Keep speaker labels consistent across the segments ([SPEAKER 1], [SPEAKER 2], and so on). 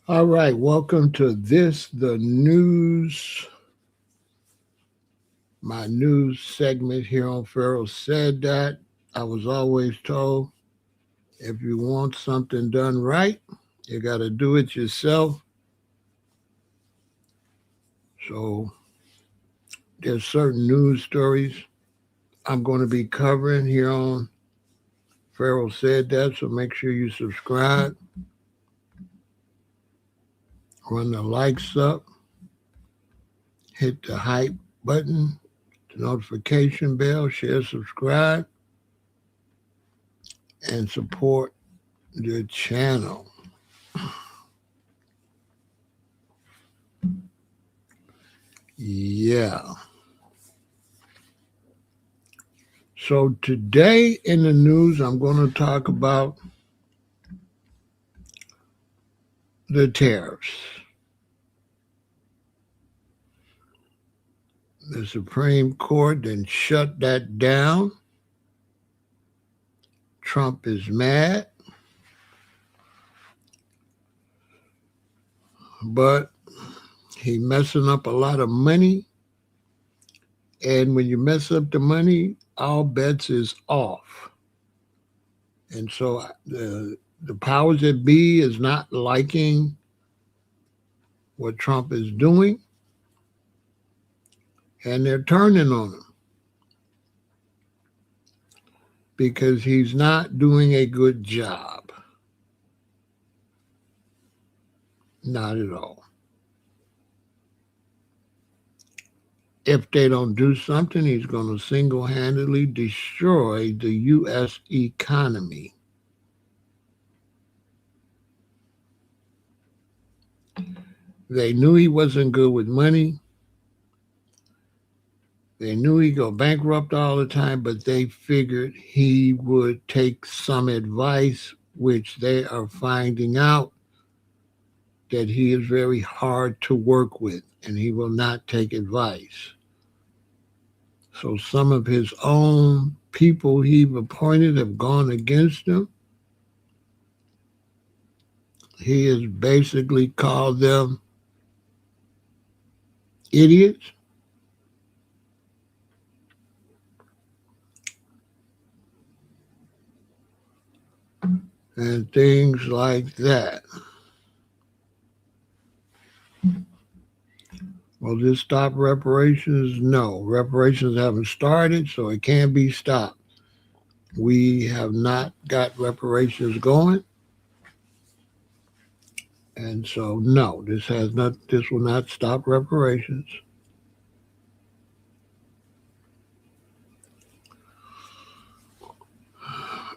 [SPEAKER 1] All right, welcome to the news, my news segment here on Pharaoh Said That. I was always told if you want something done right, you got to do it yourself. So there's certain news stories I'm going to be covering here on Pharaoh Said That. So make sure you subscribe, run the likes up, hit the hype button, the notification bell, share, subscribe, and support the channel. Yeah. So today in the news, I'm going to talk about the tariffs. The Supreme Court then shut that down. Trump is mad, but he messing up a lot of money. And when you mess up the money, all bets is off. And so the powers that be is not liking what Trump is doing, and they're turning on him because he's not doing a good job. Not at all. If they don't do something, he's going to single handedly destroy the U.S. economy. They knew he wasn't good with money. They knew he'd go bankrupt all the time, but they figured he would take some advice, which they are finding out that he is very hard to work with and he will not take advice. So some of his own people he appointed have gone against him. He has basically called them idiots. And things like that. Will this stop reparations? No. Reparations haven't started, so it can't be stopped. We have not got reparations going. And so no, this will not stop reparations.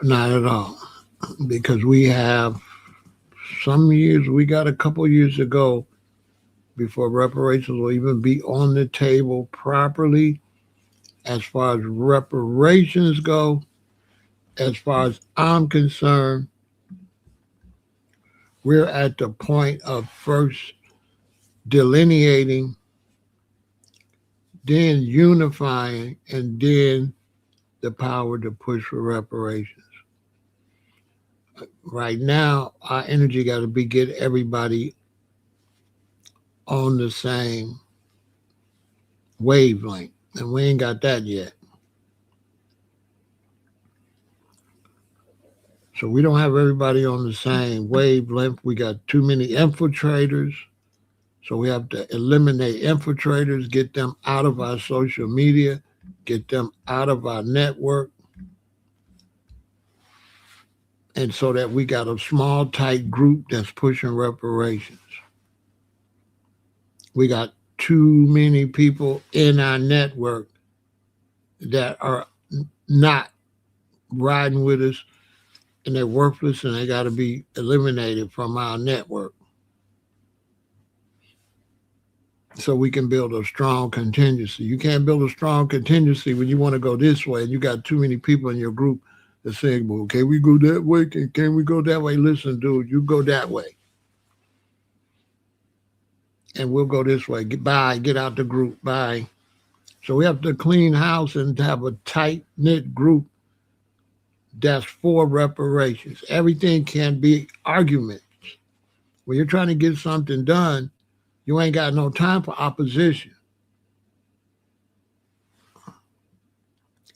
[SPEAKER 1] Not at all. Because we have some years, we got a couple years ago before reparations will even be on the table properly. As far as reparations go, as far as I'm concerned, we're at the point of first delineating, then unifying, and then the power to push for reparations. Right now, our energy got to be get everybody on the same wavelength, and we ain't got that yet. So we don't have everybody on the same wavelength. We got too many infiltrators. So we have to eliminate infiltrators, get them out of our social media, get them out of our network. And so that we got a small, tight group that's pushing reparations. We got too many people in our network that are not riding with us, and they're worthless, and they got to be eliminated from our network so we can build a strong contingency. You can't build a strong contingency when you want to go this way and you got too many people in your group that saying, well, can we go that way? Can we go that way? Listen, dude, you go that way. And we'll go this way. Bye. Get out the group. Bye. So we have to clean house and have a tight-knit group that's for reparations. Everything can be arguments. When you're trying to get something done, you ain't got no time for opposition.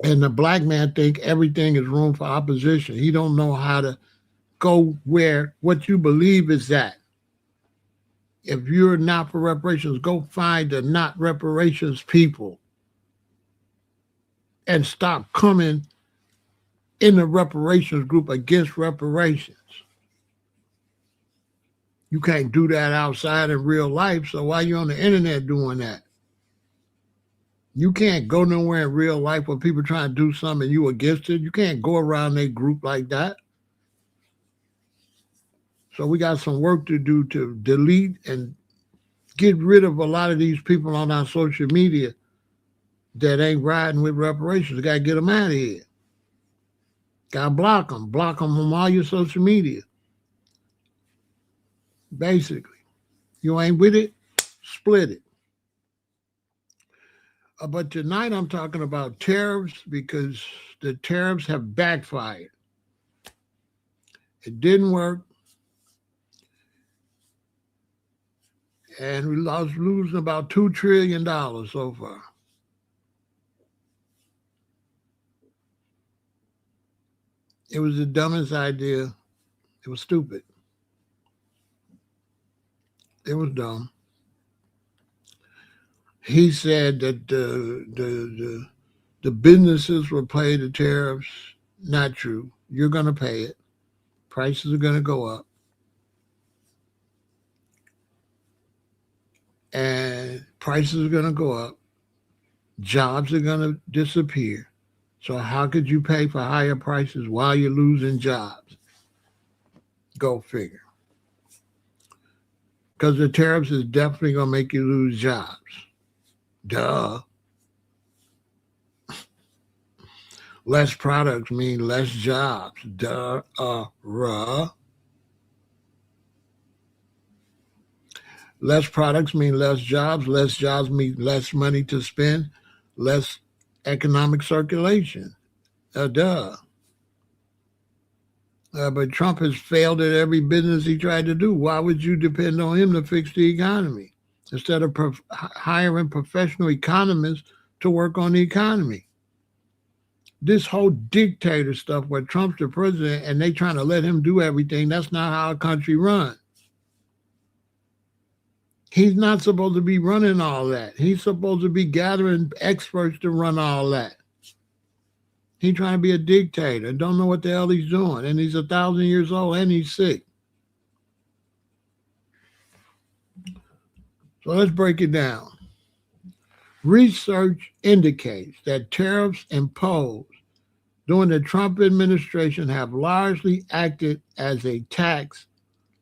[SPEAKER 1] And the black man think everything is room for opposition. He don't know how to go where what you believe is that. If you're not for reparations, go find the not reparations people and stop coming in the reparations group against reparations. You can't do that outside in real life, so why you on the internet doing that? You can't go nowhere in real life where people trying to do something and you against it. You can't go around a group like that. So we got some work to do to delete and get rid of a lot of these people on our social media that ain't riding with reparations. Got to get them out of here. Got to block them. Block them from all your social media. Basically. You ain't with it, split it. But tonight I'm talking about tariffs because the tariffs have backfired. It didn't work. And we lost losing about $2 trillion so far. It was the dumbest idea. It was stupid. It was dumb. He said that the businesses will pay the tariffs. Not true. You're going to pay it. Prices are going to go up. And prices are going to go up. Jobs are going to disappear. So how could you pay for higher prices while you're losing jobs? Go figure. Because the tariffs is definitely going to make you lose jobs. Duh. Less products mean less jobs. Duh. Less products mean less jobs. Less jobs mean less money to spend. Less economic circulation. Duh. But Trump has failed at every business he tried to do. Why would you depend on him to fix the economy instead of hiring professional economists to work on the economy? This whole dictator stuff where Trump's the president and they trying to let him do everything, that's not how a country runs. He's not supposed to be running all that. He's supposed to be gathering experts to run all that. He's trying to be a dictator, don't know what the hell he's doing, and he's 1,000 years old and he's sick. So let's break it down. Research indicates that tariffs imposed during the Trump administration have largely acted as a tax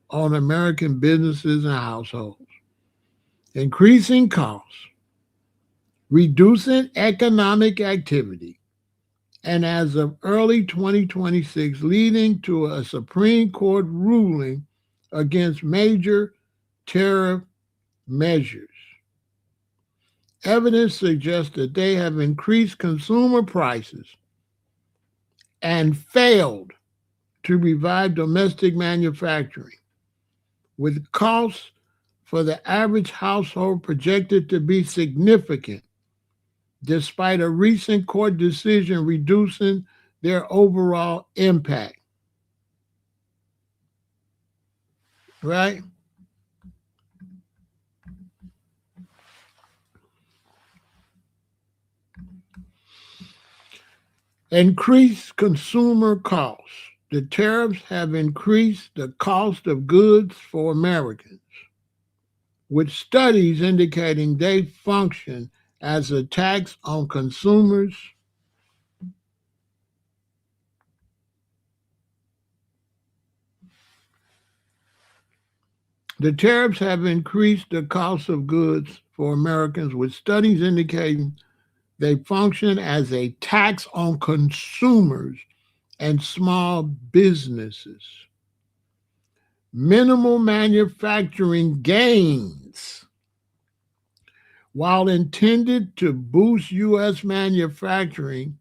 [SPEAKER 1] on American businesses and households, increasing costs, reducing economic activity, and as of early 2026, leading to a Supreme Court ruling against major tariff measures. Evidence suggests that they have increased consumer prices and failed to revive domestic manufacturing, with costs for the average household projected to be significant, despite a recent court decision reducing their overall impact. Right? Increased consumer costs. The tariffs have increased the cost of goods for Americans, with studies indicating they function as a tax on consumers. The tariffs have increased the cost of goods for Americans, with studies indicating they function as a tax on consumers and small businesses. Minimal manufacturing gains. While intended to boost U.S. manufacturing,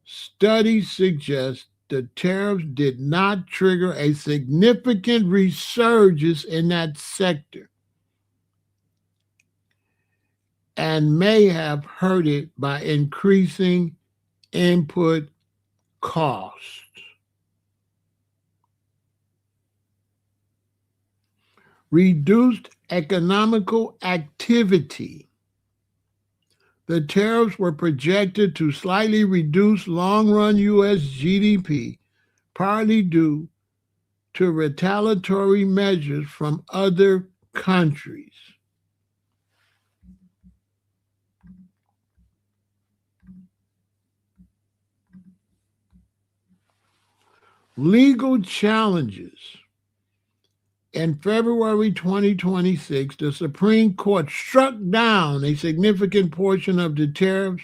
[SPEAKER 1] studies suggest the tariffs did not trigger a significant resurgence in that sector and may have hurt it by increasing input costs. Reduced economical activity. The tariffs were projected to slightly reduce long-run U.S. GDP, partly due to retaliatory measures from other countries. Legal challenges. In February 2026, the Supreme Court struck down a significant portion of the tariffs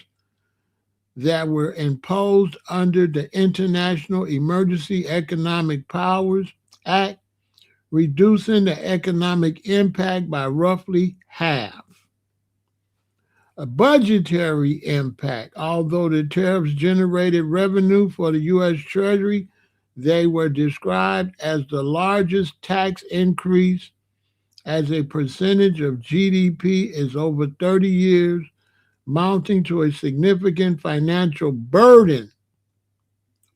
[SPEAKER 1] that were imposed under the International Emergency Economic Powers Act, reducing the economic impact by roughly half. A budgetary impact. Although the tariffs generated revenue for the U.S. Treasury, they were described as the largest tax increase as a percentage of GDP is over 30 years, mounting to a significant financial burden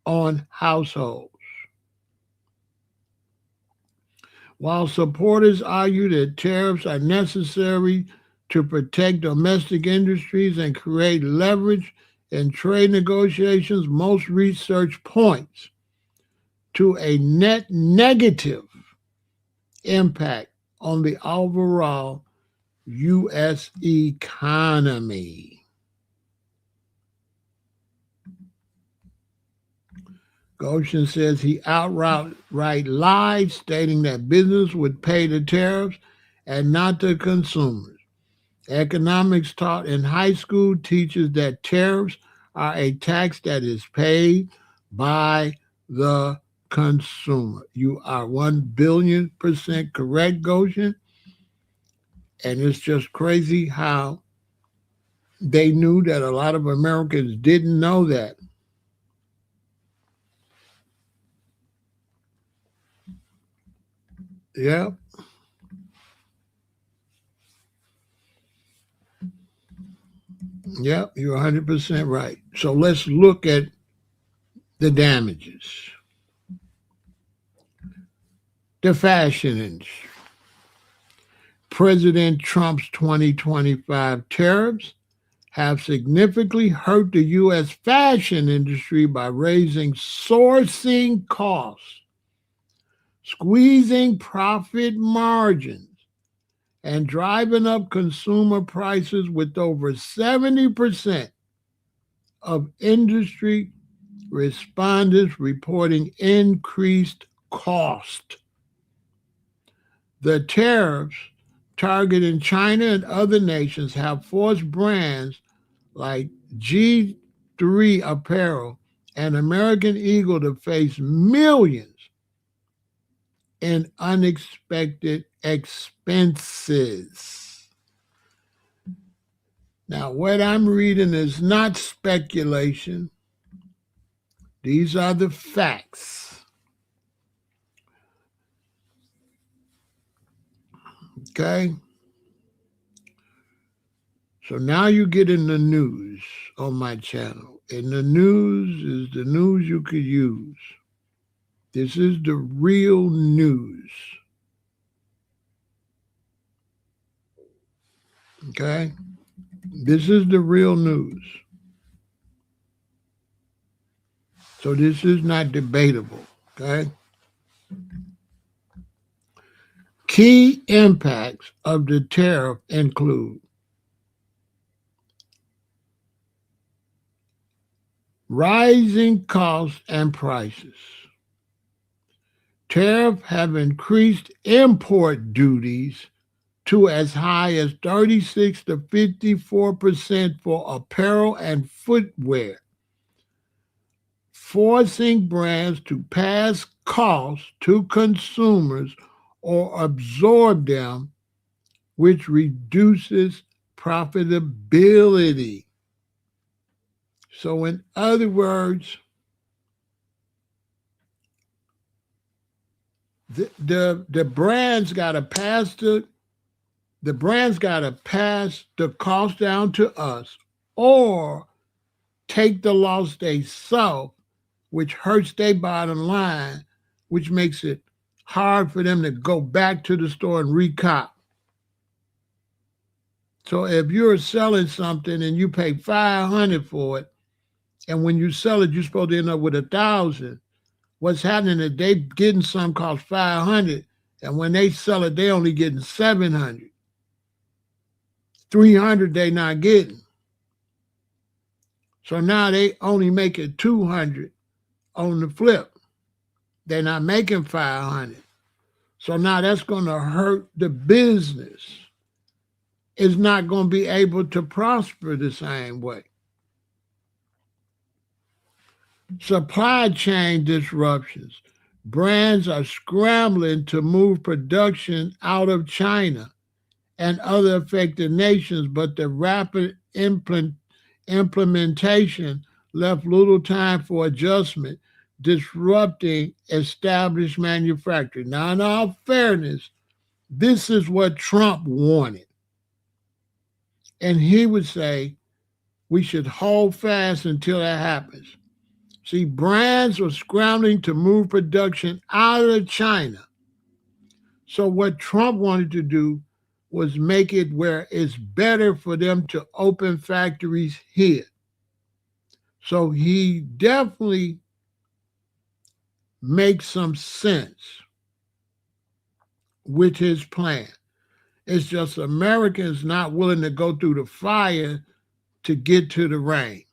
[SPEAKER 1] on households. While supporters argue that tariffs are necessary to protect domestic industries and create leverage in trade negotiations, most research points to a net negative impact on the overall U.S. economy. Goshen says he outright lied, stating that business would pay the tariffs and not the consumers. Economics taught in high school teaches that tariffs are a tax that is paid by the consumer. You are 1,000,000,000% correct, Goshen. And it's just crazy how they knew that a lot of Americans didn't know that. Yeah. Yeah, you're 100% right. So let's look at the damages. The fashion industry. President Trump's 2025 tariffs have significantly hurt the U.S. fashion industry by raising sourcing costs, squeezing profit margins, and driving up consumer prices, with over 70% of industry respondents reporting increased cost. The tariffs targeting China and other nations have forced brands like G3 Apparel and American Eagle to face millions in unexpected expenses. Now, what I'm reading is not speculation. These are the facts. Okay? So now you get in the news on my channel. And the news is the news you could use. This is the real news. Okay? This is the real news. So this is not debatable. Okay? Key impacts of the tariff include rising costs and prices. Tariffs have increased import duties to as high as 36 to 54% for apparel and footwear, forcing brands to pass costs to consumers or absorb them, which reduces profitability. So in other words, The brands got to pass the cost down to us, or take the loss they self, which hurts their bottom line, which makes it hard for them to go back to the store and recop. So if you're selling something and you pay $500 for it, and when you sell it, you're supposed to end up with $1,000. What's happening is they getting some cost $500, and when they sell it, they only getting $700. $300 they not getting. So now they only making $200 on the flip. They're not making $500. So now that's going to hurt the business. It's not going to be able to prosper the same way. Supply chain disruptions. Brands are scrambling to move production out of China and other affected nations, but the rapid implementation left little time for adjustment, disrupting established manufacturing. Now, in all fairness, this is what Trump wanted. And he would say we should hold fast until that happens. See, brands were scrambling to move production out of China. So what Trump wanted to do was make it where it's better for them to open factories here. So he definitely makes some sense with his plan. It's just Americans not willing to go through the fire to get to the rain.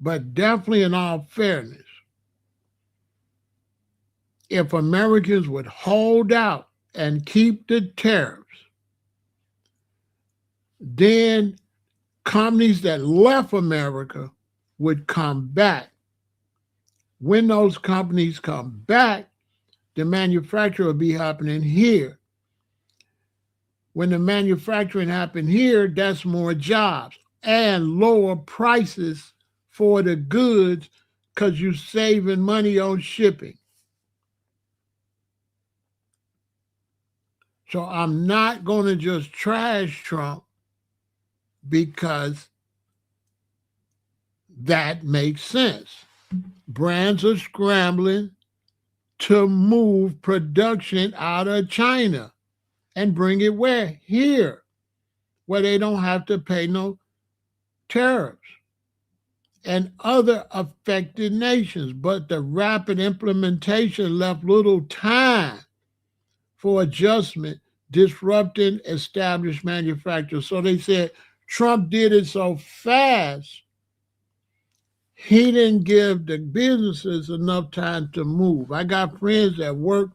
[SPEAKER 1] But definitely, in all fairness, if Americans would hold out and keep the tariffs, then companies that left America would come back. When those companies come back, the manufacturing will be happening here. When the manufacturing happen here, that's more jobs and lower prices for the goods because you're saving money on shipping. So I'm not going to just trash Trump because that makes sense. Brands are scrambling to move production out of China and bring it where? Here, where they don't have to pay no tariffs, and other affected nations. But the rapid implementation left little time for adjustment, disrupting established manufacturers. So they said Trump did it so fast, he didn't give the businesses enough time to move. I got friends that work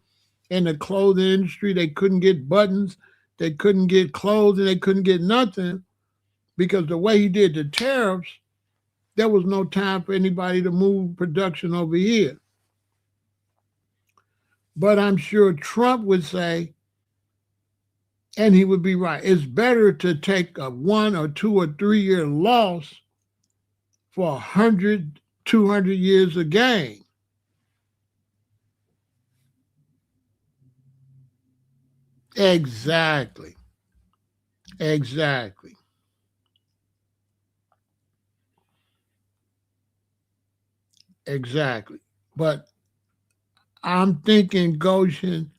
[SPEAKER 1] in the clothing industry. They couldn't get buttons, they couldn't get clothes, and they couldn't get nothing because the way he did the tariffs, there was no time for anybody to move production over here. But I'm sure Trump would say, and he would be right, it's better to take a 1 or 2 or 3 year loss for 100, 200 years of gain. Exactly. Exactly. Exactly. But I'm thinking, Goshen,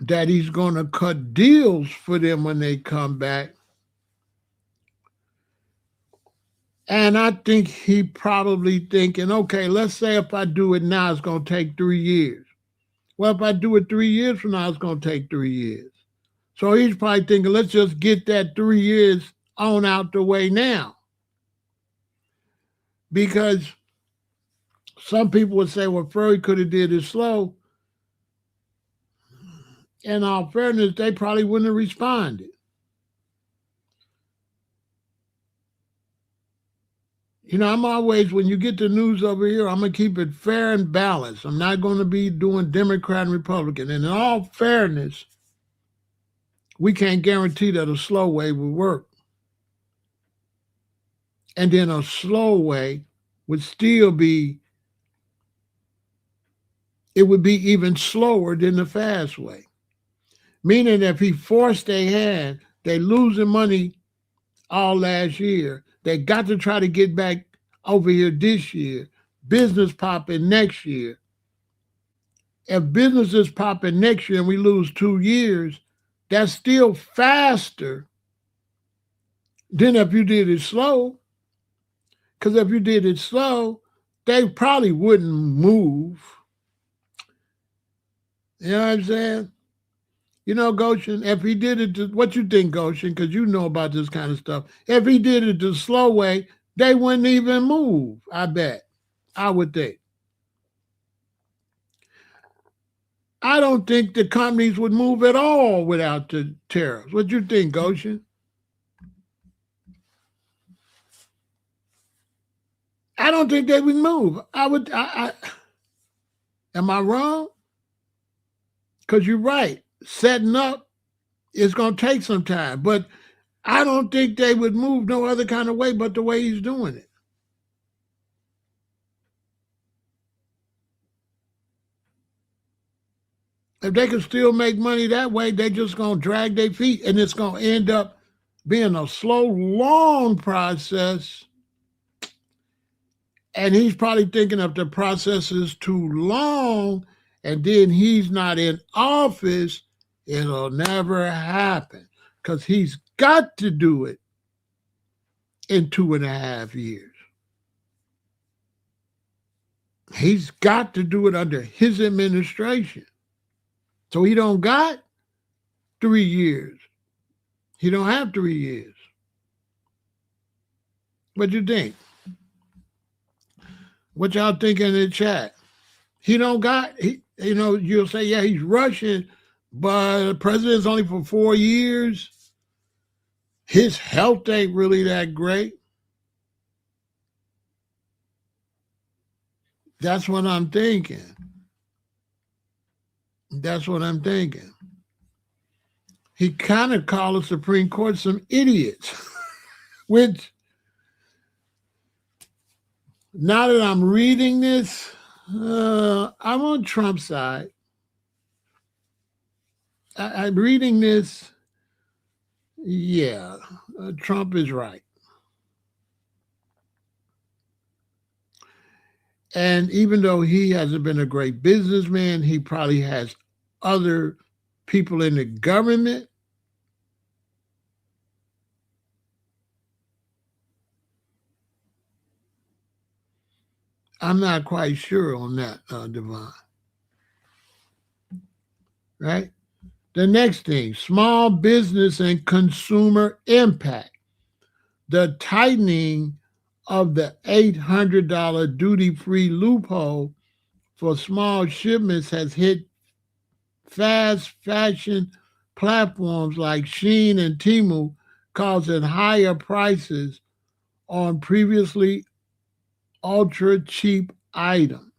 [SPEAKER 1] that he's going to cut deals for them when they come back. And I think he probably thinking, okay, let's say if I do it now, it's going to take 3 years. Well, if I do it 3 years from now, it's going to take 3 years. So he's probably thinking, let's just get that 3 years on out the way now. Because some people would say, well, Pharaoh could have did it slow. In all fairness, they probably wouldn't have responded. You know, I'm always, when you get the news over here, I'm going to keep it fair and balanced. I'm not going to be doing Democrat and Republican. And in all fairness, we can't guarantee that a slow way will work. And then a slow way would still be it would be even slower than the fast way. Meaning if he forced their hand, they losing money all last year. They got to try to get back over here this year. Business popping next year. If business is popping next year and we lose 2 years, that's still faster than if you did it slow. Because if you did it slow, they probably wouldn't move. You know what I'm saying? You know, Goshen, if he did it, what you think, Goshen? Because you know about this kind of stuff. If he did it the slow way, they wouldn't even move, I bet. I would think. I don't think the companies would move at all without the tariffs. What you think, Goshen? I don't think they would move. Am I wrong? Because you're right. Setting up is going to take some time. But I don't think they would move no other kind of way but the way he's doing it. If they can still make money that way, they just going to drag their feet and it's going to end up being a slow, long process. And he's probably thinking if the process is too long and then he's not in office, it'll never happen because he's got to do it in 2.5 years. He's got to do it under his administration. So he don't got 3 years. He don't have 3 years. What you think? What y'all think in the chat? He don't got, you'll say, yeah, he's rushing, but the president's only for 4 years. His health ain't really that great. That's what I'm thinking. That's what I'm thinking. He kind of called the Supreme Court some idiots, which, now that I'm reading this, I'm on Trump's side. I'm reading this. Yeah, Trump is right. And even though he hasn't been a great businessman, he probably has other people in the government. I'm not quite sure on that, Devon. Right? The next thing, small business and consumer impact. The tightening of the $800 duty-free loophole for small shipments has hit fast fashion platforms like Shein and Temu, causing higher prices on previously ultra cheap items.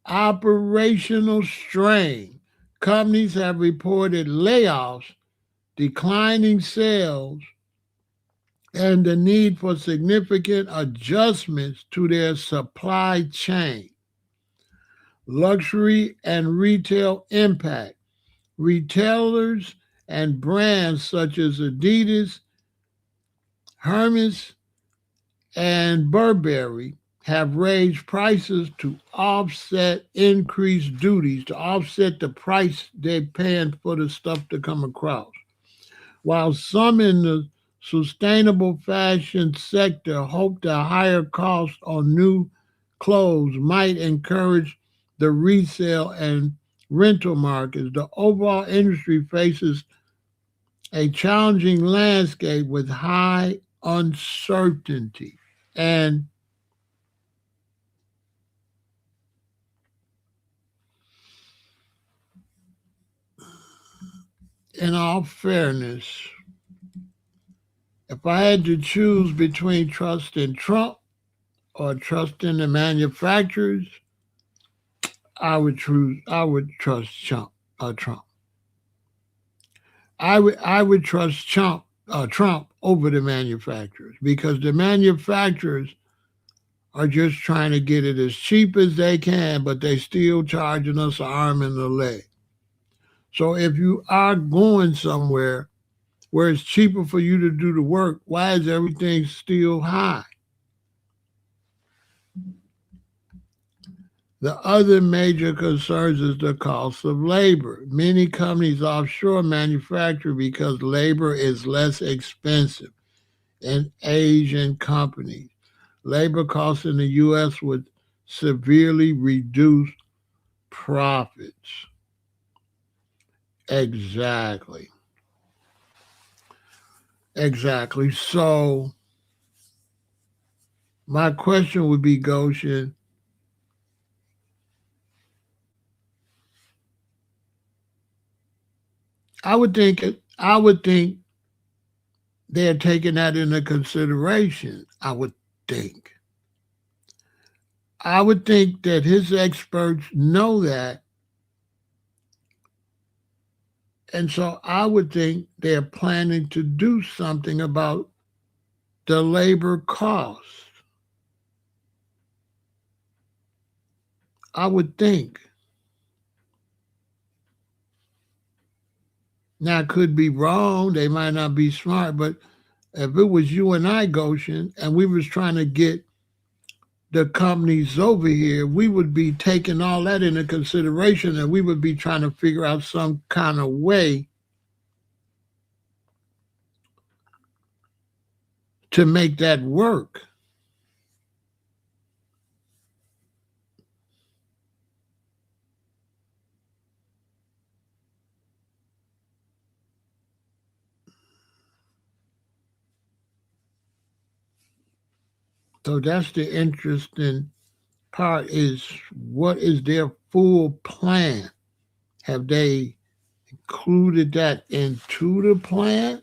[SPEAKER 1] Operational strain. Companies have reported layoffs, declining sales, and the need for significant adjustments to their supply chain. Luxury and retail impact. Retailers and brands such as Adidas, Hermes, and Burberry have raised prices to offset increased duties, to offset the price they're paying for the stuff to come across. While some in the sustainable fashion sector hope the higher cost on new clothes might encourage the resale and rental markets, the overall industry faces a challenging landscape with high uncertainty. And in all fairness, if I had to choose between trusting Trump or trusting the manufacturers, I would trust Trump. Trump. I would trust Trump over the manufacturers because the manufacturers are just trying to get it as cheap as they can, but they still charging us an arm and a leg. So if you are going somewhere where it's cheaper for you to do the work, why is everything still high? The other major concerns is the cost of labor. Many companies offshore manufacture because labor is less expensive in Asian companies. Labor costs in the U.S. would severely reduce profits. Exactly. Exactly. So my question would be, Goshen, I would think they're taking that into consideration. Think. I would think that his experts know that, and so I would think they're planning to do something about the labor costs. I would think. Now, I could be wrong. They might not be smart, but if it was you and I, Goshen, and we was trying to get the companies over here, we would be taking all that into consideration, and we would be trying to figure out some kind of way to make that work. So that's the interesting part, is what is their full plan? Have they included that into the plan?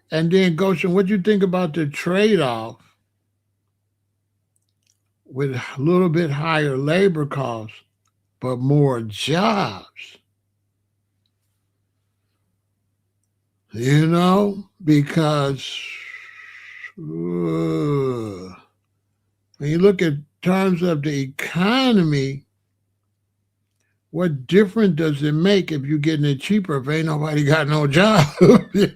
[SPEAKER 1] And then, Goshen, what do you think about the trade-off with a little bit higher labor costs but more jobs? Because when you look at terms of the economy, what difference does it make if you're getting it cheaper if ain't nobody got no job? And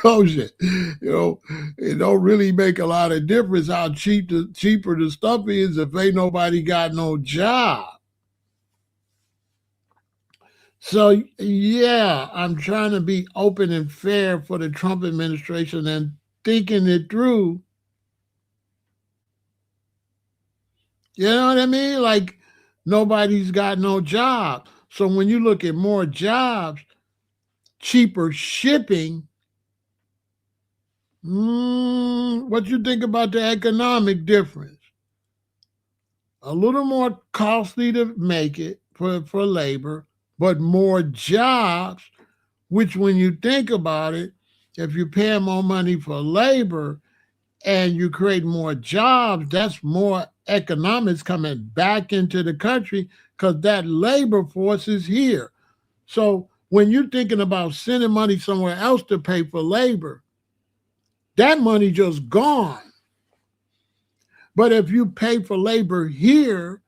[SPEAKER 1] Goshen, it don't really make a lot of difference how cheaper the stuff is if ain't nobody got no job. So yeah, I'm trying to be open and fair for the Trump administration and thinking it through. You know what I mean? Like nobody's got no job. So when you look at more jobs, cheaper shipping, what you think about the economic difference? A little more costly to make it for labor, but more jobs, which when you think about it, if you pay more money for labor and you create more jobs, that's more economics coming back into the country because that labor force is here. So when you're thinking about sending money somewhere else to pay for labor, that money just gone. But if you pay for labor here,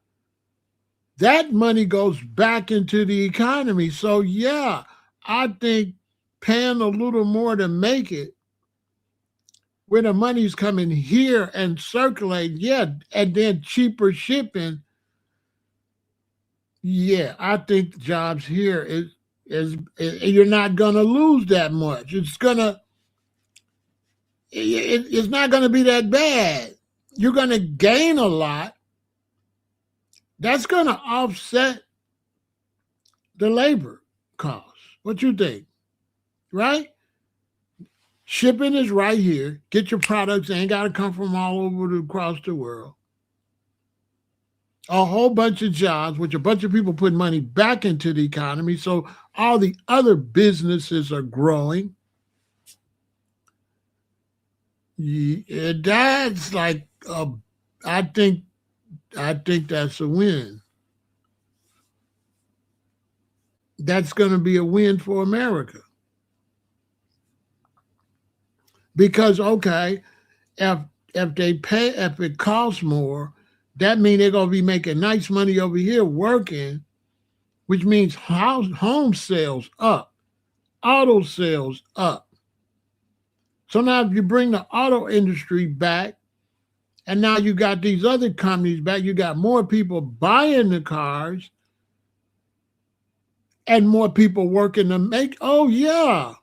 [SPEAKER 1] that money goes back into the economy. So yeah, I think paying a little more to make it where the money's coming here and circulate, yeah, and then cheaper shipping, yeah, I think jobs here is you're not gonna lose that much. It's not gonna be that bad. You're gonna gain a lot. That's gonna offset the labor costs. What you think? Right? Shipping is right here. Get your products. They ain't got to come from all over across the world. A whole bunch of jobs, which a bunch of people put money back into the economy. So all the other businesses are growing. That's like I think I think that's a win. That's going to be a win for America. Because okay, if if it costs more, that means they're gonna be making nice money over here working, which means home sales up, auto sales up. So now if you bring the auto industry back, and now you got these other companies back, you got more people buying the cars and more people working to make. Oh yeah,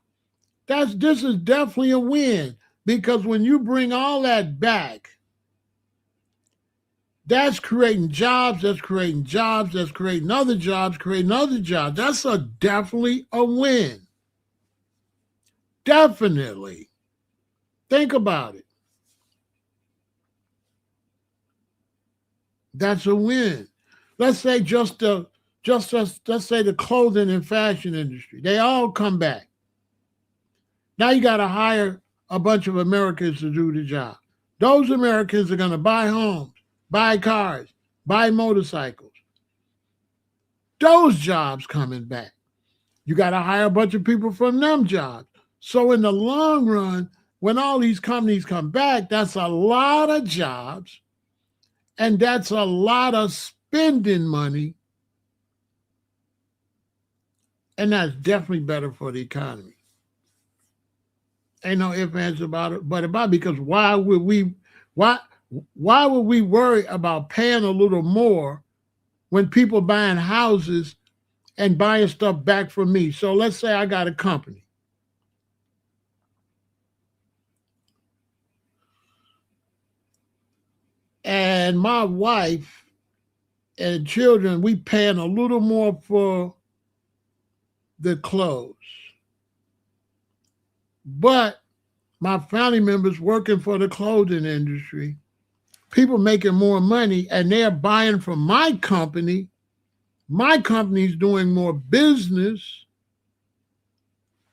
[SPEAKER 1] this is definitely a win, because when you bring all that back, that's creating jobs, that's creating jobs, that's creating other jobs, creating other jobs. That's definitely a win. Definitely. Think about it. That's a win. Let's say let's say the clothing and fashion industry. They all come back. Now you got to hire a bunch of Americans to do the job. Those Americans are going to buy homes, buy cars, buy motorcycles. Those jobs coming back. You got to hire a bunch of people from them jobs. So in the long run, when all these companies come back, that's a lot of jobs, and that's a lot of spending money, and that's definitely better for the economy. Ain't no ifs, ands about it, but about it, because why why would we worry about paying a little more when people buying houses and buying stuff back from me? So let's say I got a company, and my wife and children, we paying a little more for the clothes. But my family members working for the clothing industry, people making more money, and they're buying from my company. My company's doing more business.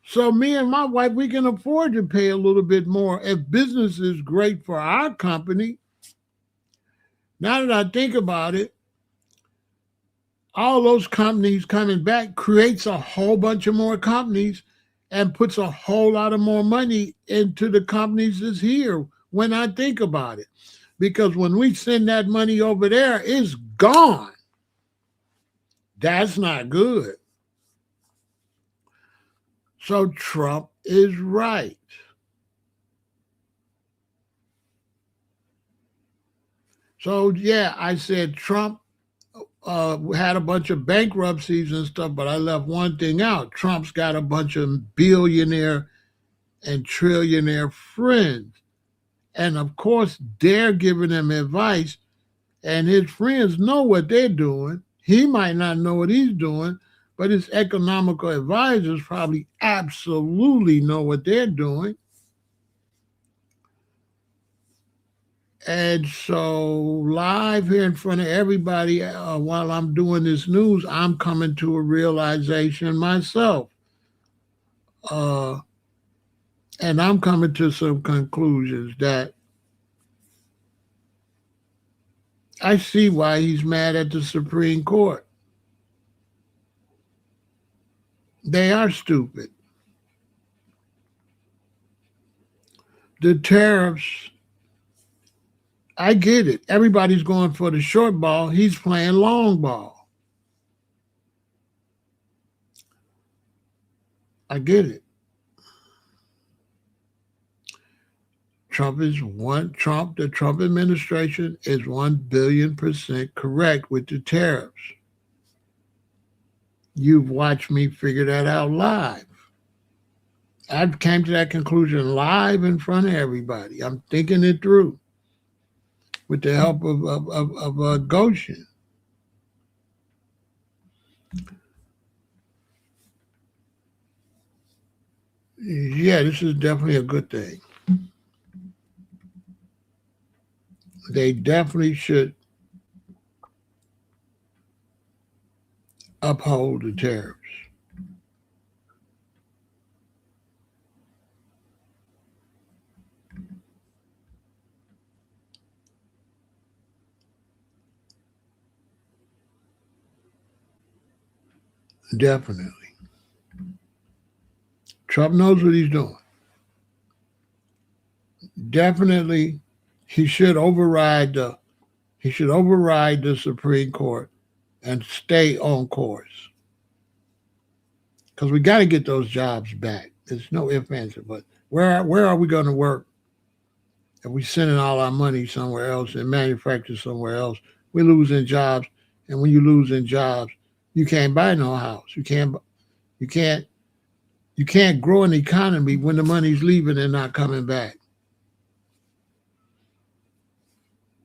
[SPEAKER 1] So me and my wife, we can afford to pay a little bit more if business is great for our company. Now that I think about it, all those companies coming back creates a whole bunch of more companies and puts a whole lot of more money into the companies that's here when I think about it. Because when we send that money over there, it's gone. That's not good. So Trump is right. So yeah, I said Trump had a bunch of bankruptcies and stuff, but I left one thing out. Trump's got a bunch of billionaire and trillionaire friends. And of course, they're giving him advice, and his friends know what they're doing. He might not know what he's doing, but his economical advisors probably absolutely know what they're doing. And so, live here in front of everybody, while I'm doing this news, I'm coming to a realization myself. Uh, and I'm coming to some conclusions that I see why he's mad at the Supreme Court. They are stupid. The tariffs, I get it. Everybody's going for the short ball. He's playing long ball. I get it. The Trump administration is 1 billion% correct with the tariffs. You've watched me figure that out live. I came to that conclusion live in front of everybody. I'm thinking it through with the help of Goshen. Yeah, this is definitely a good thing. They definitely should uphold the tariffs. Definitely. Trump knows what he's doing. Definitely, he should override the Supreme Court and stay on course because we got to get those jobs back. There's no ifs, ands, but where are we going to work if we sending all our money somewhere else and manufacture somewhere else? We're losing jobs, and when you're losing jobs, you can't buy no house. You can't you can't grow an economy when the money's leaving and not coming back.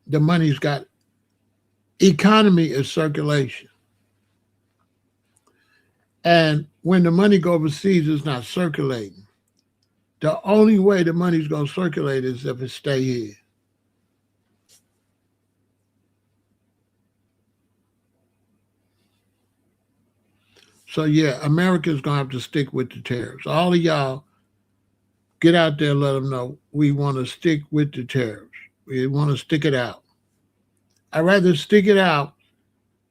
[SPEAKER 1] The money's got economy is circulation. And when the money go overseas, it's not circulating. The only way the money's gonna circulate is if it stay here. So yeah, America's gonna have to stick with the tariffs. All of y'all get out there and let them know we want to stick with the tariffs. We want to stick it out. I'd rather stick it out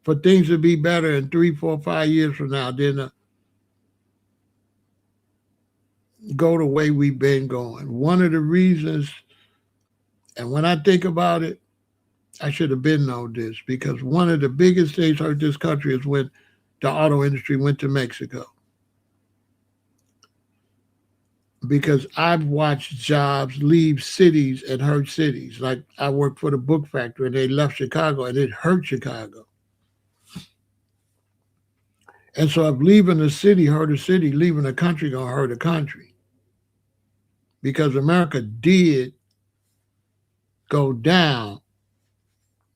[SPEAKER 1] for things to be better in 3, 4, 5 years from now than go the way we've been going. One of the reasons, and when I think about it, I should have been known this because one of the biggest things hurt this country is when the auto industry went to Mexico. Because I've watched jobs leave cities and hurt cities. Like I worked for the book factory and they left Chicago and it hurt Chicago. And so if leaving a city hurt a city, leaving a country gonna hurt a country. Because America did go down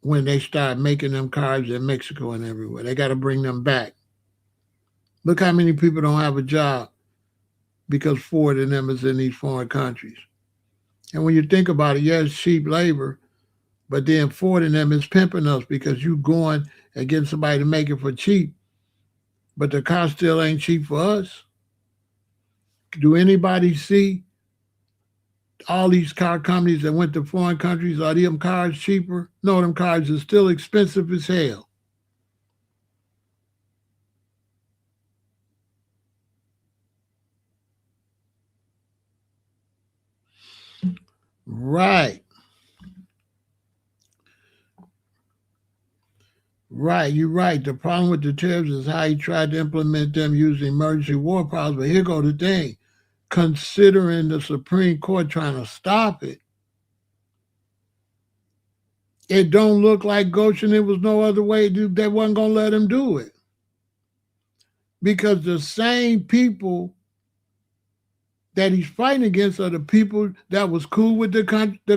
[SPEAKER 1] when they started making them cars in Mexico and everywhere. They got to bring them back. Look how many people don't have a job because Ford and them is in these foreign countries. And when you think about it, yes, cheap labor, but then Ford and them is pimping us because you going and getting somebody to make it for cheap, but the car still ain't cheap for us. Do anybody see all these car companies that went to foreign countries? Are them cars cheaper? No, them cars are still expensive as hell. Right. Right, you're right. The problem with the tariffs is how he tried to implement them using emergency war powers. But here go the thing. Considering the Supreme Court trying to stop it, it don't look like Goshen. There was no other way they wasn't gonna let him do it. Because the same people that he's fighting against are the people that was cool with the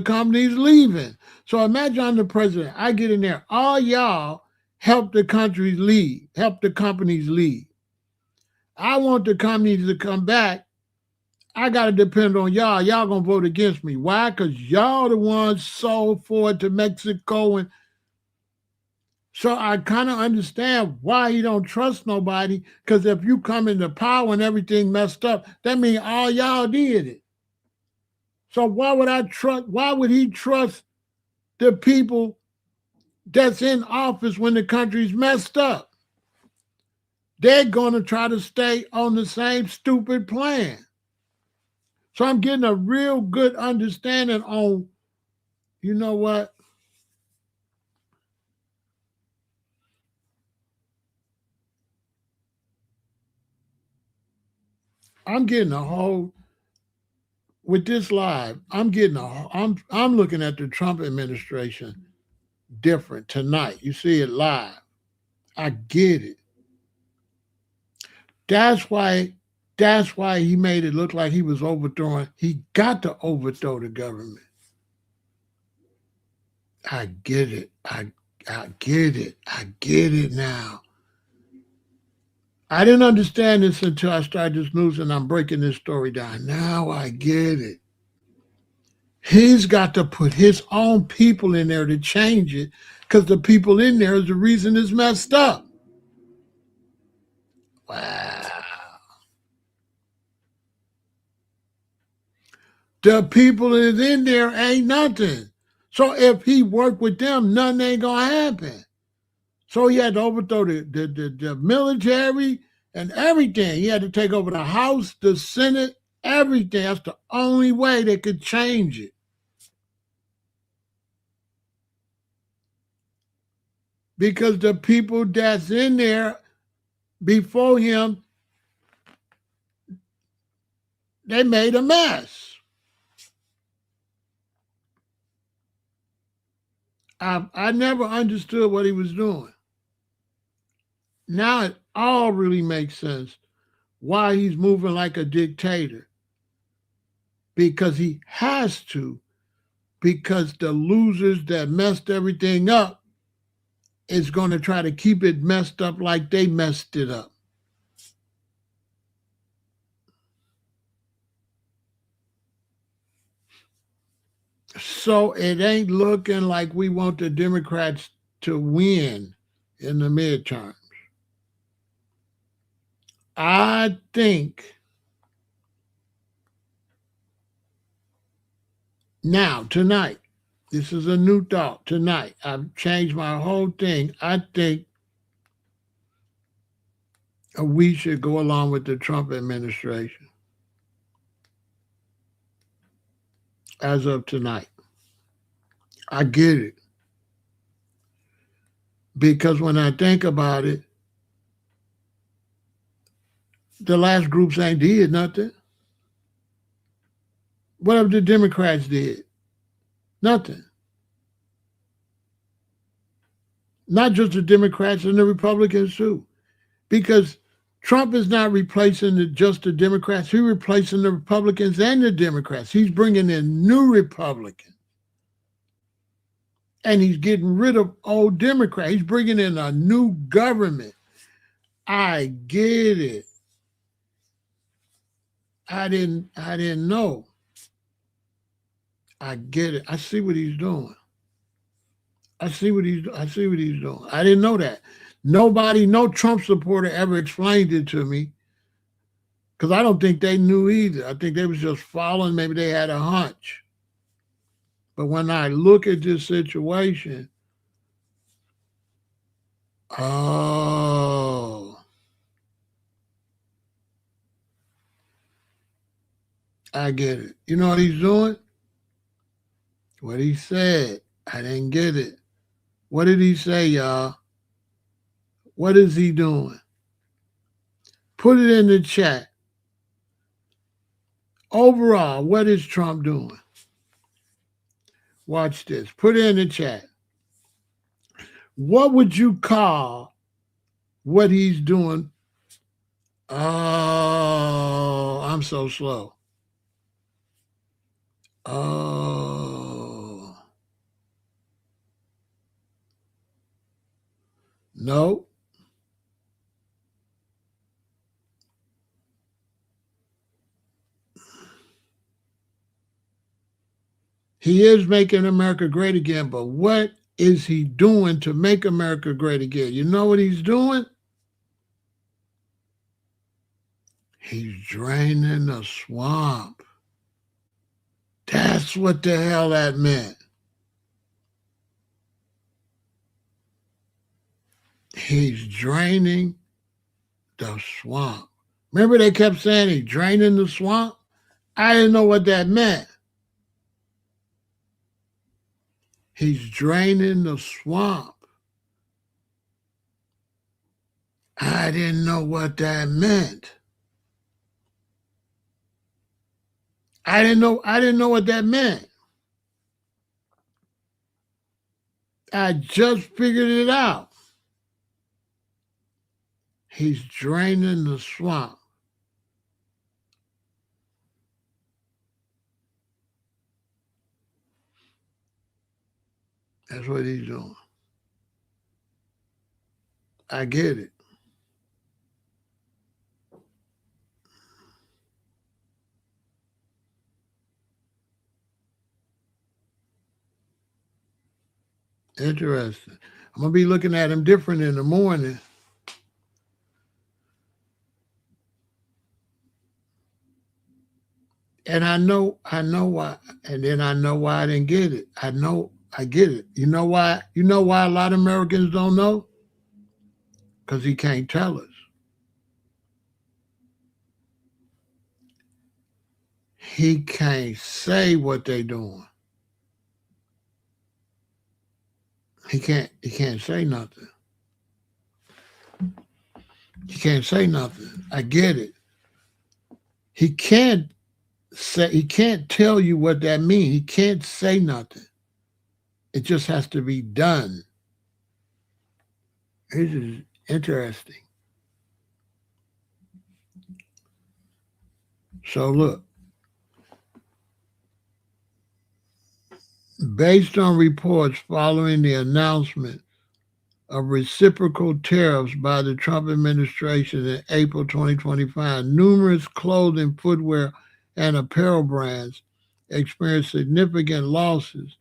[SPEAKER 1] companies leaving. So imagine I'm the president. I get in there. All y'all help the countries leave, help the companies leave. I want the companies to come back. I got to depend on y'all. Y'all going to vote against me. Why? Because y'all the ones sold Ford to Mexico. And so I kind of understand why he don't trust nobody. Because if you come into power and everything messed up, that means all y'all did it. So why would he trust the people that's in office when the country's messed up? They're going to try to stay on the same stupid plan. So I'm getting a real good understanding on, you know what? I'm getting a whole with this live. I'm looking at the Trump administration different tonight. You see it live. I get it. That's why he made it look like he was overthrowing. He got to overthrow the government. I get it. I get it. I get it now. I didn't understand this until I started this news and I'm breaking this story down. Now I get it. He's got to put his own people in there to change it because the people in there is the reason it's messed up. Wow. The people that's in there ain't nothing. So if he worked with them, nothing ain't going to happen. So he had to overthrow the military and everything. He had to take over the House, the Senate, everything. That's the only way they could change it. because the people that's in there before him, they made a mess. I never understood what he was doing. Now it all really makes sense why he's moving like a dictator. Because he has to, because the losers that messed everything up is going to try to keep it messed up like they messed it up. So it ain't looking like we want the Democrats to win in the midterms. I think now, tonight, this is a new thought. Tonight, I've changed my whole thing. I think we should go along with the Trump administration as of tonight. I get it. Because when I think about it, the last groups ain't did nothing. What have the Democrats did? Nothing. Not just the Democrats and the Republicans too. Because Trump is not replacing just the Democrats. He's replacing the Republicans and the Democrats. He's bringing in new Republicans. And he's getting rid of old Democrats. He's bringing in a new government. I get it. I didn't know. I get it. I see what he's doing. I see what he's doing. I didn't know that. Nobody, no Trump supporter ever explained it to me. Because I don't think they knew either. I think they was just following. Maybe they had a hunch. But when I look at this situation, oh, I get it. You know what he's doing? What he said. I didn't get it. What did he say, y'all? What is he doing? Put it in the chat. Overall, what is Trump doing? Watch this. Put it in the chat. What would you call what he's doing? Oh, I'm so slow. Oh. No. He is making America great again, but what is he doing to make America great again? You know what he's doing? He's draining the swamp. That's what the hell that meant. He's draining the swamp. Remember they kept saying he's draining the swamp? I didn't know what that meant. He's draining the swamp. I didn't know what that meant. I didn't know what that meant. I just figured it out. He's draining the swamp. That's what he's doing. I get it. Interesting. I'm going to be looking at him different in the morning. And I know why. And then I know why I didn't get it. I get it. You know why? You know why a lot of Americans don't know? Because he can't tell us. He can't say what they're doing. He can't say nothing. He can't say nothing. I get it. He can't he can't tell you what that means. He can't say nothing. It just has to be done. This is interesting. So look, based on reports following the announcement of reciprocal tariffs by the Trump administration in April 2025, numerous clothing, footwear, and apparel brands experienced significant losses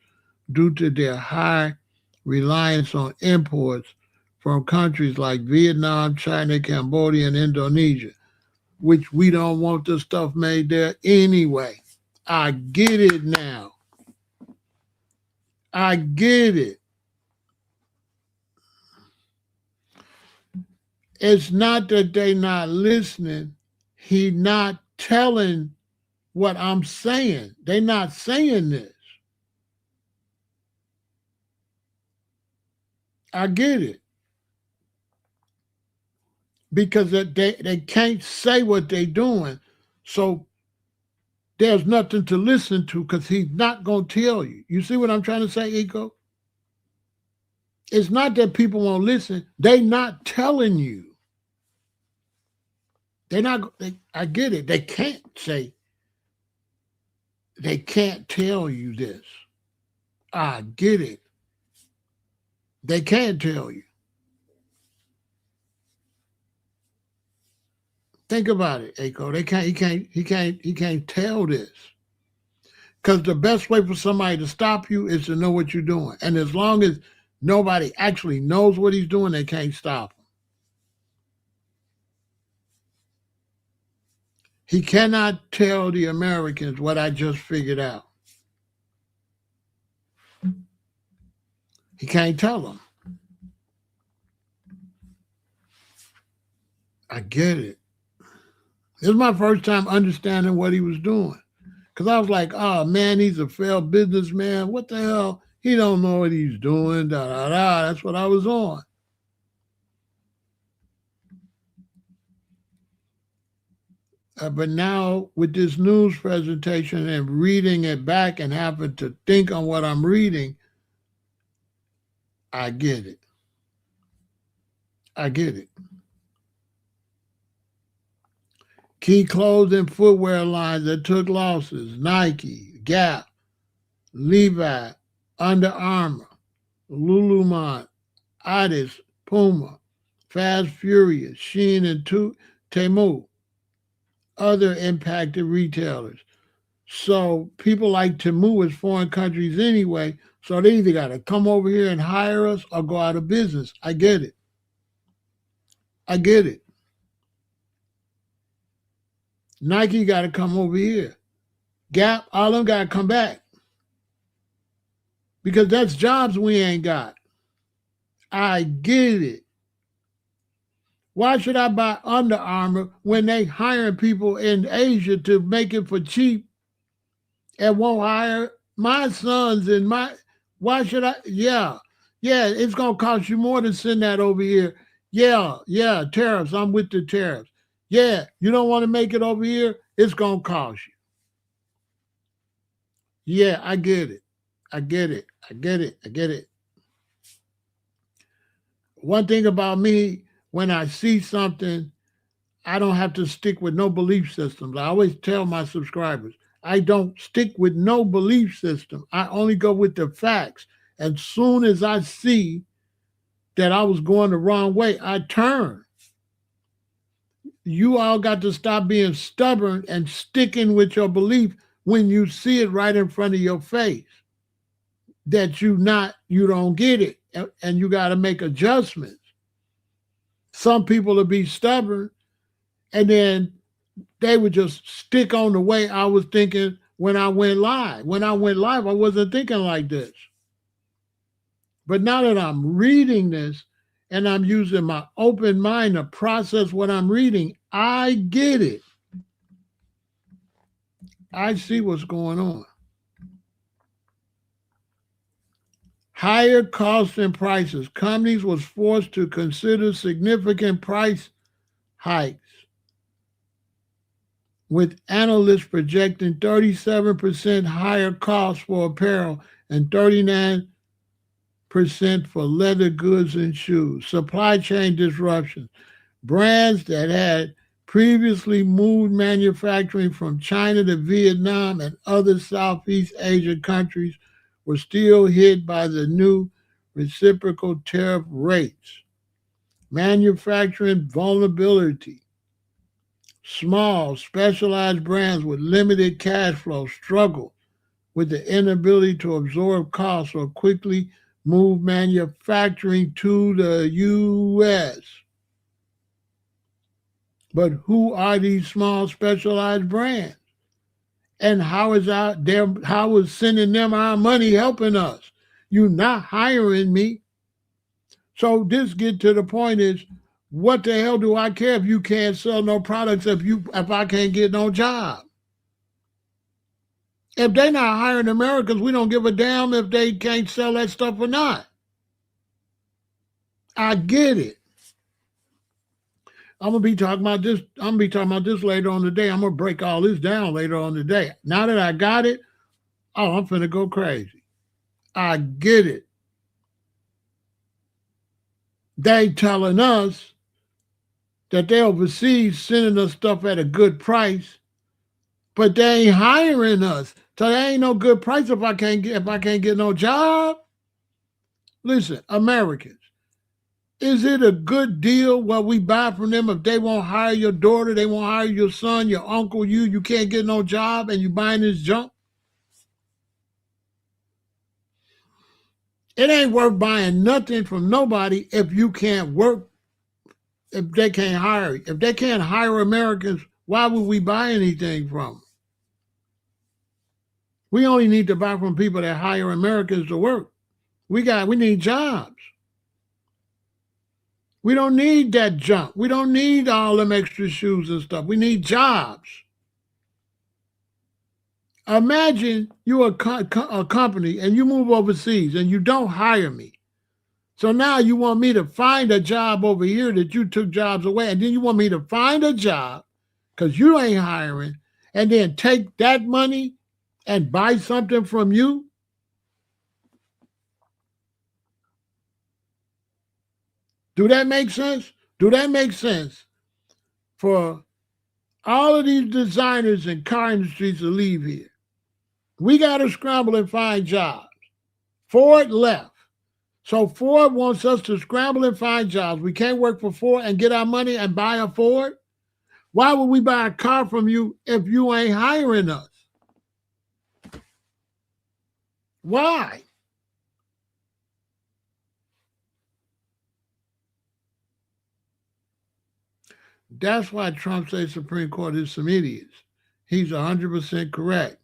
[SPEAKER 1] due to their high reliance on imports from countries like Vietnam, China, Cambodia, and Indonesia, which we don't want the stuff made there anyway. I get it now. I get it. It's not that they not listening. He not telling what I'm saying. They not saying this. I get it. Because they can't say what they're doing. So there's nothing to listen to because he's not going to tell you. You see what I'm trying to say, Eco? It's not that people won't listen. They not telling you. I get it. They can't say, they can't tell you this. I get it. They can't tell you. Think about it, Eco. He can't tell this. Because the best way for somebody to stop you is to know what you're doing. And as long as nobody actually knows what he's doing, they can't stop him. He cannot tell the Americans what I just figured out. He can't tell them. I get it. This is my first time understanding what he was doing. Because I was like, oh, man, he's a failed businessman. What the hell? He don't know what he's doing. Da, da, da. That's what I was on. But now with this news presentation and reading it back and having to think on what I'm reading, I get it. I get it. Key clothing footwear lines that took losses: Nike, Gap, Levi, Under Armour, Lululemon, Adidas, Puma, Fast Furious, Shein, and Temu. Other impacted retailers. So people like Temu is foreign countries anyway, so they either got to come over here and hire us or go out of business. I get it. I get it. Nike got to come over here. Gap, all of them got to come back. Because that's jobs we ain't got. I get it. Why should I buy Under Armour when they hiring people in Asia to make it for cheap and won't hire my sons and my, why should I? Yeah, it's going to cost you more to send that over here. Yeah, tariffs. I'm with the tariffs. Yeah, you don't want to make it over here? It's going to cost you. Yeah, I get it. I get it. I get it. I get it. One thing about me, when I see something, I don't have to stick with no belief systems. I always tell my subscribers, I don't stick with no belief system. I only go with the facts. As soon as I see that I was going the wrong way, I turn. You all got to stop being stubborn and sticking with your belief when you see it right in front of your face. That you don't get it, and you got to make adjustments. Some people will be stubborn, and then they would just stick on the way I was thinking when I went live. When I went live, I wasn't thinking like this. But now that I'm reading this and I'm using my open mind to process what I'm reading, I get it. I see what's going on. Higher costs and prices. Companies was forced to consider significant price hikes, with analysts projecting 37% higher costs for apparel and 39% for leather goods and shoes. Supply chain disruptions. Brands that had previously moved manufacturing from China to Vietnam and other Southeast Asian countries were still hit by the new reciprocal tariff rates. Manufacturing vulnerability. Small, specialized brands with limited cash flow struggle with the inability to absorb costs or quickly move manufacturing to the U.S. But who are these small, specialized brands? And how is sending them our money helping us? You're not hiring me. So this get to the point is, what the hell do I care if you can't sell no products if I can't get no job? If they're not hiring Americans, we don't give a damn if they can't sell that stuff or not. I get it. I'm gonna be talking about this. I'm gonna be talking about this later on today. I'm gonna break all this down later on today. Now that I got it, oh, I'm finna go crazy. I get it. They telling us that they overseas sending us stuff at a good price, but they ain't hiring us. So there ain't no good price if I can't get no job. Listen, Americans, is it a good deal what we buy from them if they won't hire your daughter, they won't hire your son, your uncle, you can't get no job and you buying this junk? It ain't worth buying nothing from nobody if you can't work, if they can't hire you. If they can't hire Americans, why would we buy anything from them? We only need to buy from people that hire Americans to work. We need jobs. We don't need that junk. We don't need all them extra shoes and stuff. We need jobs. Imagine you're a company and you move overseas and you don't hire me. So now you want me to find a job over here that you took jobs away, and then you want me to find a job because you ain't hiring, and then take that money and buy something from you? Do that make sense? Do that make sense for all of these designers and car industries to leave here? We got to scramble and find jobs. Ford left. So Ford wants us to scramble and find jobs. We can't work for Ford and get our money and buy a Ford. Why would we buy a car from you if you ain't hiring us? Why? That's why Trump says Supreme Court is some idiots. He's 100% correct.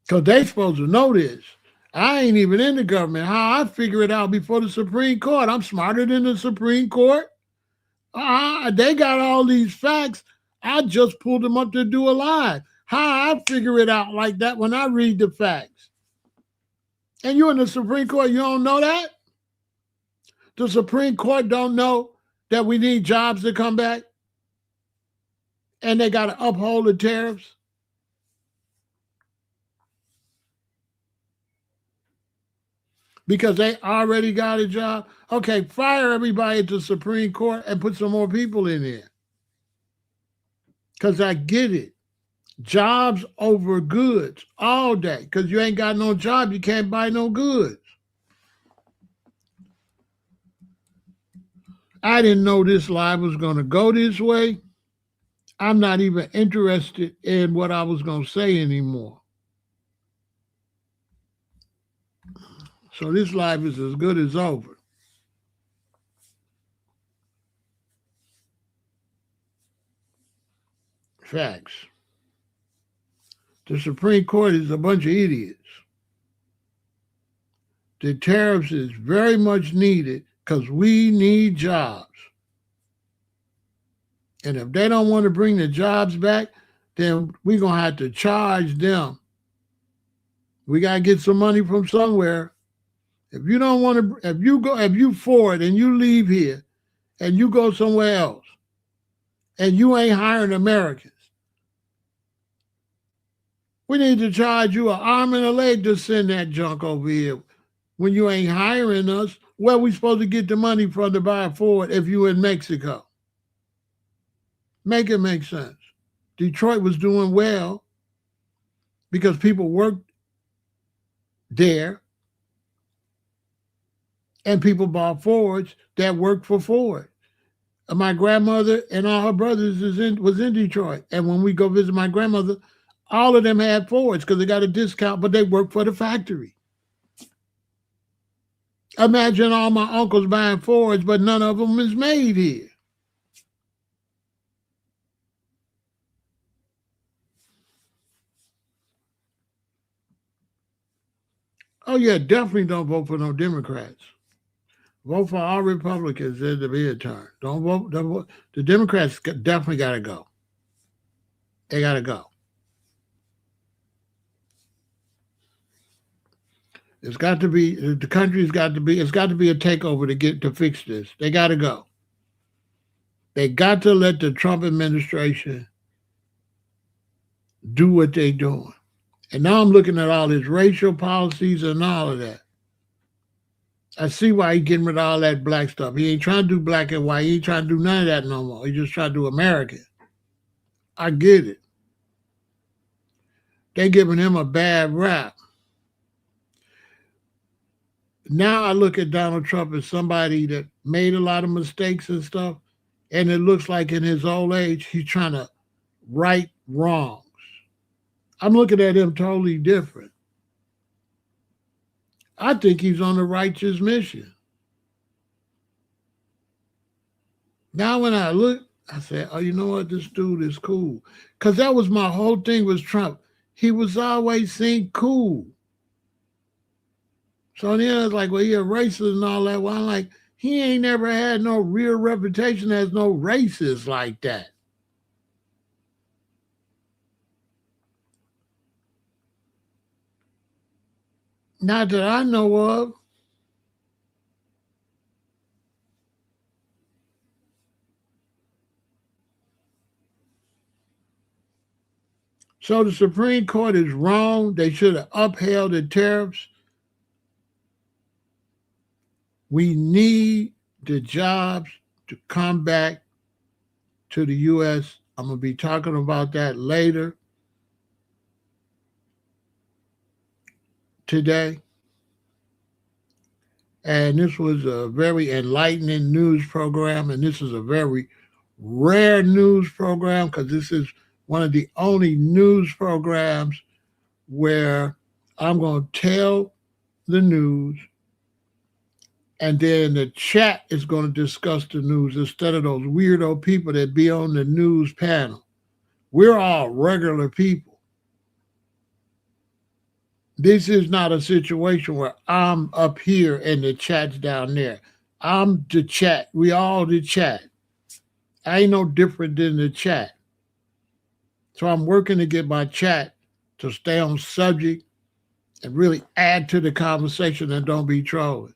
[SPEAKER 1] Because they supposed to know this. I ain't even in the government. How I figure it out before the Supreme Court? I'm smarter than the Supreme Court. They got all these facts. I just pulled them up to do a live. How I figure it out like that when I read the facts? And you in the Supreme Court, you don't know that? The Supreme Court don't know that we need jobs to come back? And they got to uphold the tariffs? Because they already got a job? Okay, fire everybody at the Supreme Court and put some more people in there. Because I get it. Jobs over goods all day. Because you ain't got no job, you can't buy no goods. I didn't know this live was going to go this way. I'm not even interested in what I was going to say anymore. So this live is as good as over. Facts. The Supreme Court is a bunch of idiots. The tariffs is very much needed because we need jobs. And if they don't want to bring the jobs back, then we're going to have to charge them. We got to get some money from somewhere. If you don't want to, if you Ford and you leave here and you go somewhere else, and you ain't hiring Americans. We need to charge you an arm and a leg to send that junk over here. When you ain't hiring us, where we supposed to get the money from to buy Ford if you in Mexico? Make it make sense. Detroit was doing well because people worked there and people bought Fords that worked for Ford. My grandmother and all her brothers was in Detroit. And when we go visit my grandmother, all of them had Fords because they got a discount, but they worked for the factory. Imagine all my uncles buying Fords, but none of them is made here. Oh, yeah, definitely don't vote for no Democrats. Vote for all Republicans in the midterm. Don't vote. The Democrats definitely got to go. They got to go. It's got to be, the country's got to be, it's got to be a takeover to fix this. They got to go. They got to let the Trump administration do what they're doing. And now I'm looking at all his racial policies and all of that. I see why he's getting rid of all that black stuff. He ain't trying to do black and white. He ain't trying to do none of that no more. He just trying to do American. I get it. They giving him a bad rap. Now I look at Donald Trump as somebody that made a lot of mistakes and stuff, and it looks like in his old age, he's trying to right wrongs. I'm looking at him totally different. I think he's on a righteous mission. Now when I look, I say, oh, you know what? This dude is cool. Because that was my whole thing with Trump. He was always seen cool. So then it's like, well, he a racist and all that. Well, I'm like, he ain't never had no real reputation as no racist like that. Not that I know of. So the Supreme Court is wrong. They should have upheld the tariffs. We need the jobs to come back to the U.S. I'm going to be talking about that later today. And this was a very enlightening news program. And this is a very rare news program because this is one of the only news programs where I'm going to tell the news and then the chat is going to discuss the news instead of those weirdo people that be on the news panel. We're all regular people. This is not a situation where I'm up here and the chat's down there. I'm the chat. We all the chat. I ain't no different than the chat. So I'm working to get my chat to stay on subject and really add to the conversation and don't be trolling.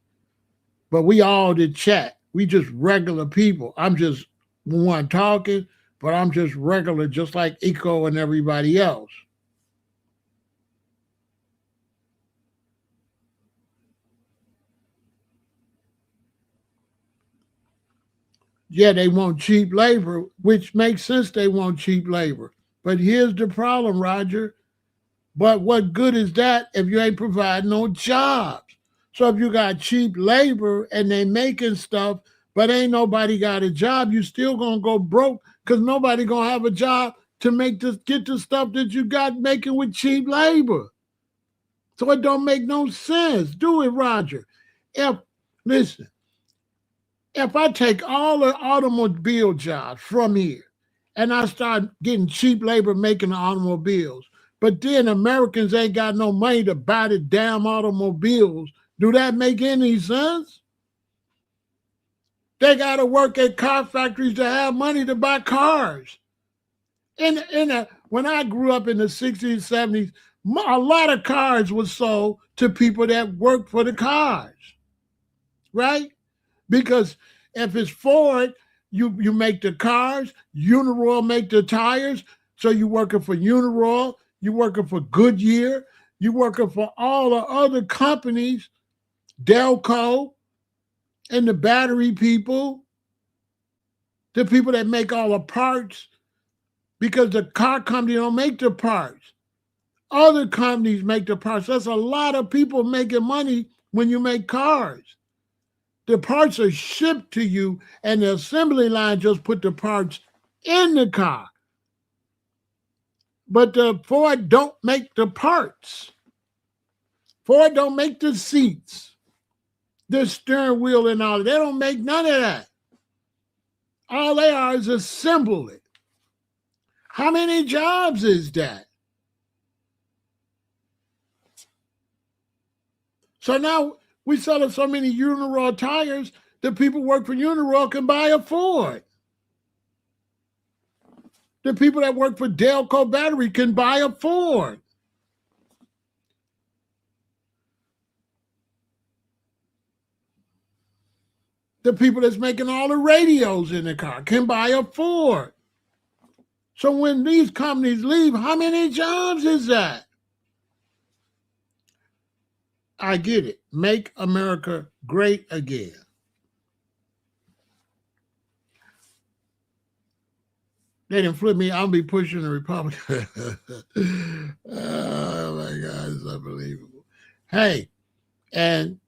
[SPEAKER 1] But we all the chat. We just regular people. I'm just one talking, but I'm just regular, just like Eco and everybody else. Yeah, they want cheap labor, which makes sense they want cheap labor. But here's the problem, Roger. But what good is that if you ain't providing no jobs? So if you got cheap labor and they making stuff, but ain't nobody got a job, you still gonna go broke because nobody gonna have a job to get the stuff that you got making with cheap labor. So it don't make no sense. Do it, Roger. If listen, if I take all the automobile jobs from here and I start getting cheap labor making the automobiles, but then Americans ain't got no money to buy the damn automobiles, do that make any sense? They got to work at car factories to have money to buy cars. When I grew up in the 60s, 70s, a lot of cars were sold to people that worked for the cars, right? Because if it's Ford, You make the cars, Uniroyal make the tires, so you working for Uniroyal, you working for Goodyear, you working for all the other companies, Delco, and the battery people, the people that make all the parts, because the car company don't make the parts. Other companies make the parts. That's a lot of people making money when you make cars. The parts are shipped to you, and the assembly line just put the parts in the car. But the Ford don't make the parts. Ford don't make the seats, the steering wheel and all. They don't make none of that. All they are is assemble it. How many jobs is that? So now we sell so many Uniroyal tires that people work for Uniroyal can buy a Ford. The people that work for Delco Battery can buy a Ford. The people that's making all the radios in the car can buy a Ford. So when these companies leave, how many jobs is that? I get it. Make America great again. They didn't flip me. I'll be pushing the Republican. Oh my God, it's unbelievable. Hey, and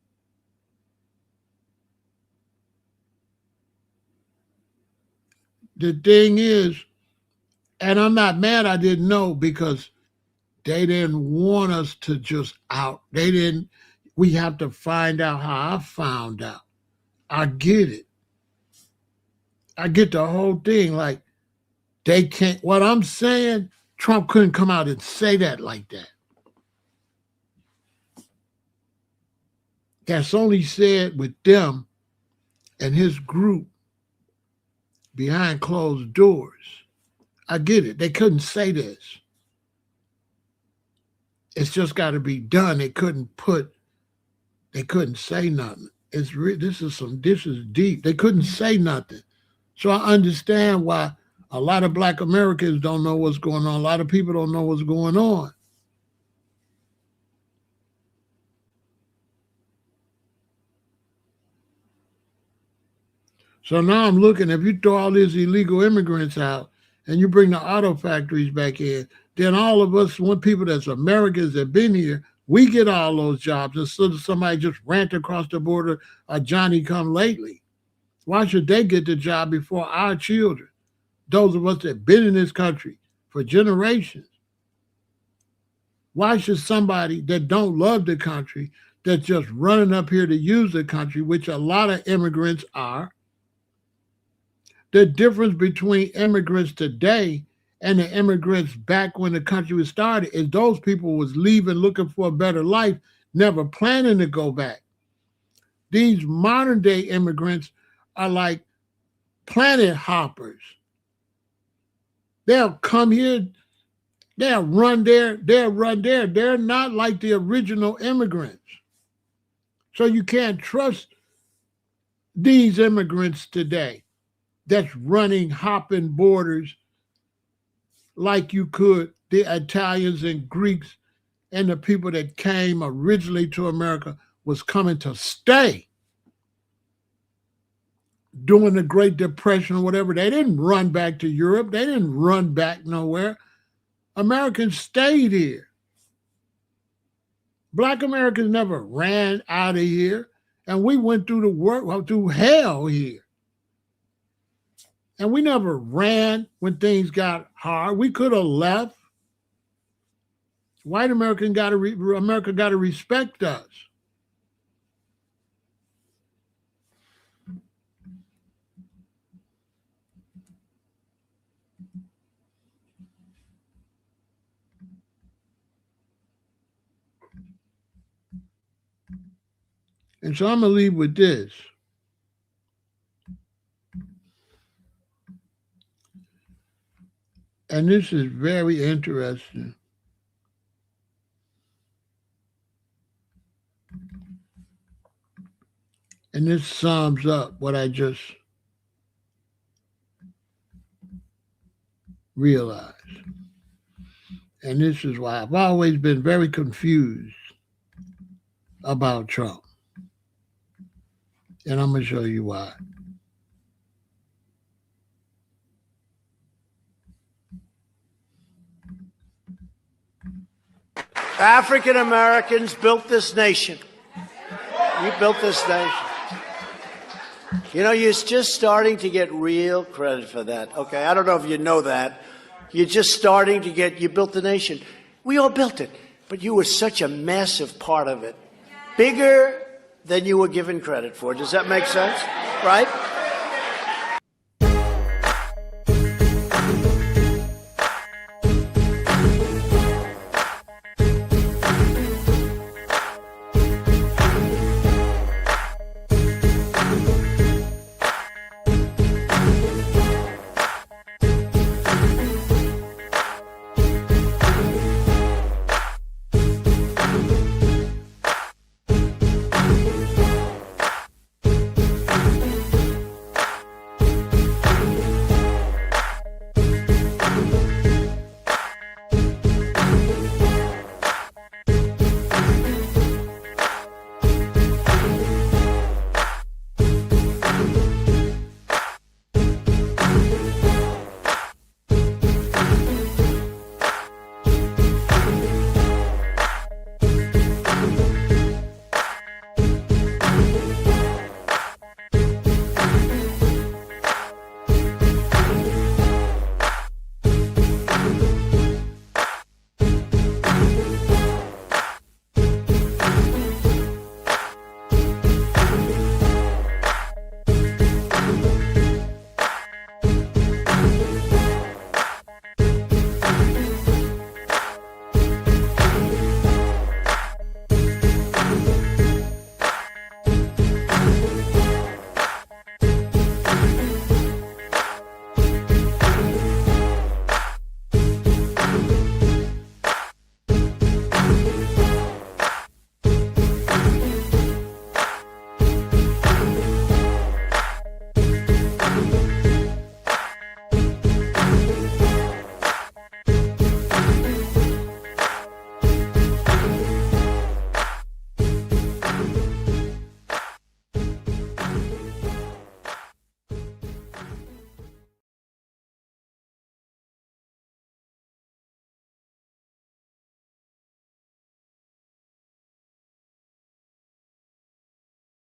[SPEAKER 1] the thing is, and I'm not mad I didn't know, because they didn't want us to just out. They didn't, we have to find out how I found out. I get it. I get the whole thing. Like, they can't, what I'm saying, Trump couldn't come out and say that like that. That's only said with them and his group behind closed doors. I get it. They couldn't say this. It's just got to be done. They couldn't say nothing. This is deep. They couldn't say nothing. So I understand why a lot of Black Americans don't know what's going on. A lot of people don't know what's going on. So now I'm looking, if you throw all these illegal immigrants out and you bring the auto factories back in, then all of us, when people that's Americans that been here, we get all those jobs instead of somebody just ran across the border or Johnny come lately. Why should they get the job before our children? Those of us that been in this country for generations. Why should somebody that don't love the country, that's just running up here to use the country, which a lot of immigrants are? The difference between immigrants today and the immigrants back when the country was started is those people was leaving looking for a better life, never planning to go back. These modern day immigrants are like planet hoppers. They'll come here, they'll run there, they'll run there. They're not like the original immigrants. So you can't trust these immigrants today that's running, hopping borders like you could the Italians and Greeks and the people that came originally to America was coming to stay. During the Great Depression or whatever, they didn't run back to Europe. They didn't run back nowhere. Americans stayed here. Black Americans never ran out of here, and we went through through hell here. And we never ran when things got hard. We could have left. White America got to respect us. And so I'm going to leave with this. And this is very interesting. And this sums up what I just realize. And this is why I've always been very confused about Trump. And I'm going to show you why.
[SPEAKER 2] African Americans built this nation. You built this nation. You know, you're just starting to get real credit for that. Okay, I don't know if you know that. You're just starting to get, you built the nation. We all built it, but you were such a massive part of it. Bigger than you were given credit for. Does that make sense? Right?